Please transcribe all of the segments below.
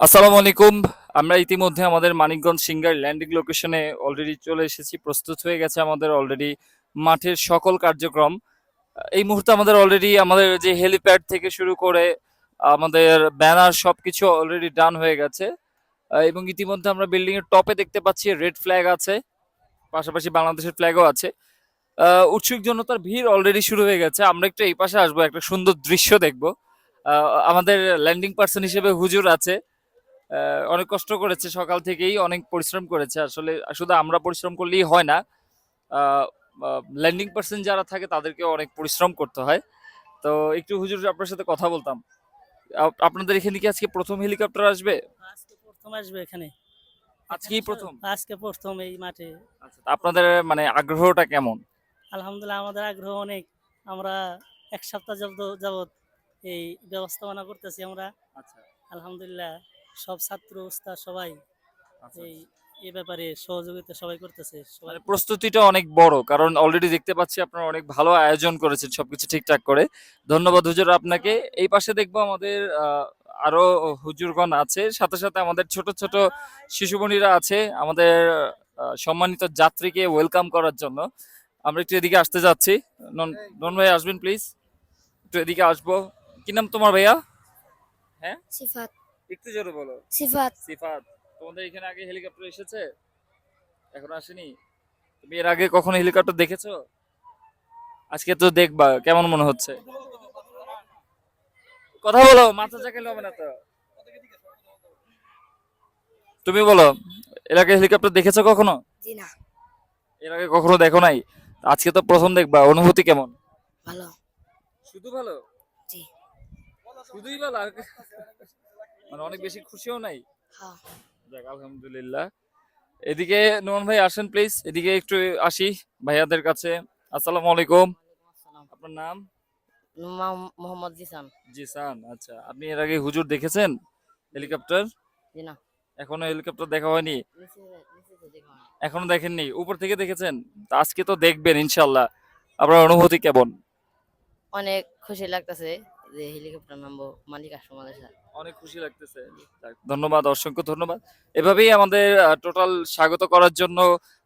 আসসালামু আলাইকুম। আমরা ইতিমধ্যে আমাদের মানিকগঞ্জ সিঙ্গার ল্যান্ডিং লোকেশনে অলরেডি চলে এসেছি। প্রস্তুত হয়ে গেছে আমাদের অলরেডি মাঠের সকল কার্যক্রম। এই মুহূর্তে আমাদের অলরেডি আমাদের যে হেলিপ্যাড থেকে শুরু করে আমাদের ব্যানার সবকিছু অলরেডি ডান হয়ে গেছে। এবং ইতিমধ্যে আমরা বিল্ডিং এর টপে দেখতে পাচ্ছি রেড ফ্ল্যাগ আছে, পাশাপাশি বাংলাদেশের ফ্ল্যাগও আছে। উৎসুক জনতার ভিড় অলরেডি শুরু হয়ে গেছে। আমরা একটু এই পাশে আসবো, একটা সুন্দর দৃশ্য দেখবো। আমাদের ল্যান্ডিং পার্সন হিসেবে হুজুর আছে। অনেক কষ্ট করেছে, সকাল থেকেই অনেক পরিশ্রম করেছে। আসলে শুধু আমরা পরিশ্রম করলেই হয় না, ল্যান্ডিং পার্সন যারা থাকে তাদেরকে অনেক পরিশ্রম করতে হয়। তো একটু হুজুর আপনার সাথে কথা বলতাম। আপনাদের এখানে কি আজকে প্রথম হেলিকপ্টার আসবে? আজকে প্রথম আসবে এখানে। আজকেই প্রথম? আজকে প্রথম এই মাঠে। আচ্ছা, তা আপনাদের মানে আগ্রহটা কেমন? আলহামদুলিল্লাহ আমাদের আগ্রহ অনেক। আমরা এক সপ্তাহ যাবত এই ব্যবস্থাপনা করতেছি আমরা। আচ্ছা আলহামদুলিল্লাহ সব ছাত্র ওস্তাদ সবাই আচ্ছা এই এ ব্যাপারে সহযোগিতা সবাই করতেছে সবাই। মানে প্রস্তুতিটা অনেক বড়, কারণ অলরেডি দেখতে পাচ্ছি আপনারা অনেক ভালো আয়োজন করেছেন সবকিছু ঠিকঠাক করে। ধন্যবাদ হুজুর আপনাকে। এই পাশে দেখবো আমাদের আরো হুজুরগণ আছে, সাথে সাথে আমাদের ছোট ছোট শিশুমণিরা আছে আমাদের সম্মানিত যাত্রীকে ওয়েলকাম করার জন্য। আমরা একটু এদিকে আসতে যাচ্ছি। নন নন ভাই আসবেন প্লিজ, একটু এদিকে আসবো। কি নাম তোমার ভাইয়া? হ্যাঁ, সিফাত। একটু জোরে বলো। সিফাত। সিফাত। তোমাদের এখানে আগে হেলিকপ্টার এসেছে? এখন আসেনি? তুমি এর আগে কখনো হেলিকপ্টার দেখেছো? আজকে তো দেখবা, কেমন মনে হচ্ছে? কথা বলো, মাথা চাকালে হবে না তো। তুমি বলো, এর আগে হেলিকপ্টার দেখেছো কখনো? জি না। এর আগে কখনো দেখো নাই? আজকে তো প্রথম দেখবা, অনুভূতি কেমন? ভালো। শুধু ভালো? জি। শুধুই ভালো মানে অনেক বেশি খুশিও নাই? হ্যাঁ। যাক আলহামদুলিল্লাহ। এদিকে নোমান ভাই আসেন প্লিজ, এদিকে একটু আসি ভাইয়াদের কাছে। আসসালামু আলাইকুম। আপনার নাম? মোহাম্মদ জিসান। জিসান। আচ্ছা, আপনি এর আগে হুজুর দেখেছেন হেলিকপ্টার? জি না। এখনো হেলিকপ্টার দেখা হয়নি? নিচে তো দেখা হয়। এখনো দেখেননি? উপর থেকে দেখেছেন? তা আজকে তো দেখবেন ইনশাল্লাহ। আপনার অনুভূতি কেমন? অনেক খুশি লাগতেছে যে হেলিকপ্টার নামবো মালিক আসবো আমাদের সাথে। অনেক খুশি লাগতেছে। যাক, ধন্যবাদ, অসংখ্য ধন্যবাদ। এভাবেই আমাদের টোটাল স্বাগত করার জন্য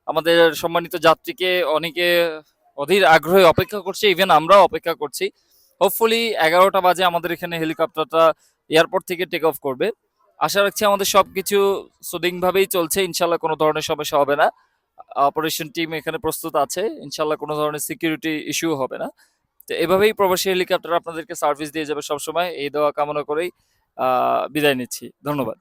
আমাদের সম্মানিত যাত্রীকে অনেকে অধীর আগ্রহে অপেক্ষা করছে, ইভেন আমরাও অপেক্ষা করছি। হোপফুলি 11টা বাজে আমাদের এখানে হেলিকপ্টারটা এয়ারপোর্ট থেকে টেক অফ করবে। আশা রাখছি আমাদের সবকিছু সুদিং ভাবেই চলছে, ইনশাল্লাহ কোনো ধরনের সমস্যা হবে না। অপারেশন টিম এখানে প্রস্তুত আছে, ইনশাল্লাহ কোনো ধরনের সিকিউরিটি ইস্যু হবে না। তো এভাবেই প্রবাসী হেলিকপ্টার আপনাদেরকে সার্ভিস দিয়ে যাবে সবসময়, এই দোয়া কামনা করেই বিদায় নিচ্ছি। ধন্যবাদ।